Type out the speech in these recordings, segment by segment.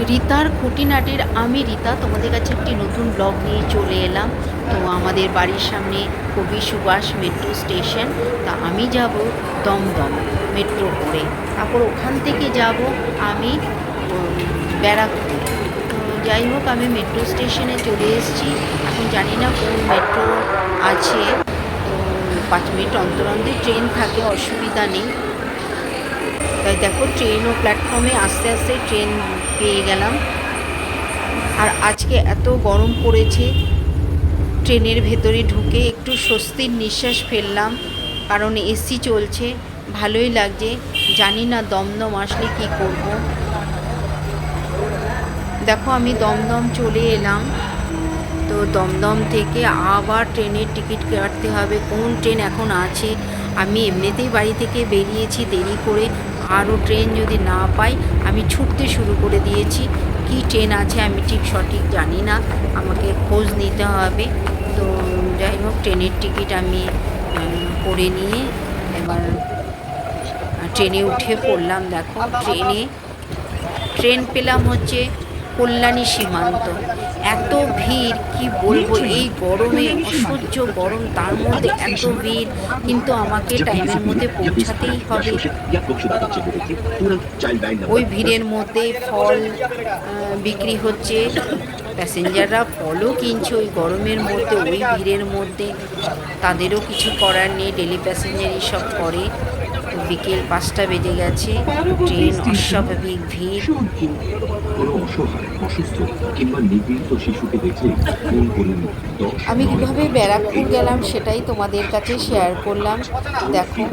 রিতার খুঁটিনাটির আমি রিতা তোমাদের কাছে একটি নতুন ব্লগ নিয়ে চলে এলাম। তো আমাদের বাড়ির সামনে কবি সুভাষ মেট্রো স্টেশন। তা আমি যাব দমদম মেট্রো করে, তারপর ওখান থেকে যাব আমি ব্যারাকপুর। তো যাই হোক, আমি মেট্রো স্টেশনে চলে এসেছি। এখন জানি না কোন মেট্রো আছে, তো 5 মিনিট অন্তর অন্তর ট্রেন থাকে, অসুবিধা নেই। তাই দেখো, ট্রেন ও প্ল্যাটফর্মে আস্তে আস্তে ট্রেন পেয়ে গেলাম। আর আজকে এত গরম পড়েছে, ট্রেনের ভেতরে ঢুকে একটু স্বস্তির নিঃশ্বাস ফেললাম, কারণ এসি চলছে, ভালোই লাগছে। জানি না দমদম আসলে কী করব। দেখো, আমি দমদম চলে এলাম। তো দমদম থেকে আবার ট্রেনের টিকিট কাটতে হবে। কোন ট্রেন এখন আছে? আমি এমনিতেই বাড়ি থেকে বেরিয়েছি দেরি করে, আরও ট্রেন যদি না পাই আমি ছুটতে শুরু করে দিয়েছি। কি ট্রেন আছে আমি ঠিক সঠিক জানি না, আমাকে খোঁজ নিতে হবে। তো যাই হোক, ট্রেনের টিকিট আমি করে নিয়ে এবার ট্রেনে উঠে পড়লাম। দেখো, ট্রেন পেলাম হচ্ছে কল্যাণী সীমান্ত। এত ভিড় কি বলবো, এই গরমে অসহ্য গরম, তার মধ্যে এত ভিড়, কিন্তু আমাকে টাইমের মধ্যে পৌঁছাতেই হবে। ওই ভিড়ের মধ্যে ফল বিক্রি হচ্ছে, প্যাসেঞ্জাররা ফলও কিনছে ওই গরমের মধ্যে, ওই ভিড়ের মধ্যে। তাদেরও কিছু করার নেই, ডেলি প্যাসেঞ্জারই সব করে। বিকেল 5টা বেজে গেছে, ট্রেন অস্বাভাবিক ভিড়। আমি কীভাবে ব্যারাকপুর গেলাম সেটাই তোমাদের কাছে শেয়ার করলাম। দেখো,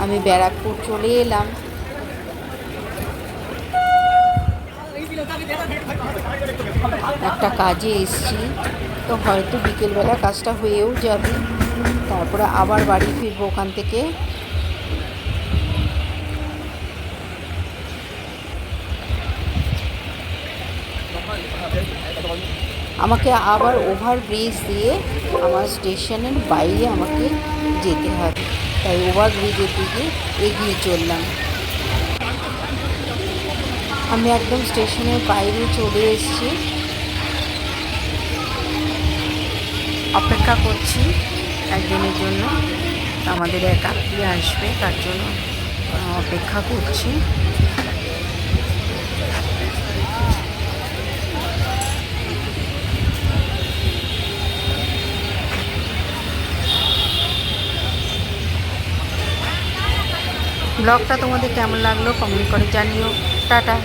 আমি ব্যারাকপুর চলে এলাম। একটা কাজে এসছি, তো হয়তো বিকেলবেলা কাজটা হয়েও যাবে, তারপরে আবার বাড়ি ফিরবো ওখান থেকে। আমাকে আবার ওভারব্রিজ দিয়ে আমার স্টেশনের বাইরে আমাকে যেতে হবে, তাই ওভারব্রিজের দিকে এগিয়ে চললাম। আমি একদম স্টেশনের বাইরে চলে এসেছি, অপেক্ষা করছি একজনের জন্য। আমাদের এক আত্মীয় আসবে, তার জন্য অপেক্ষা করছি। ব্লগটা তোমাদের কেমন লাগলো কমেন্ট করে জানিও। টাটা।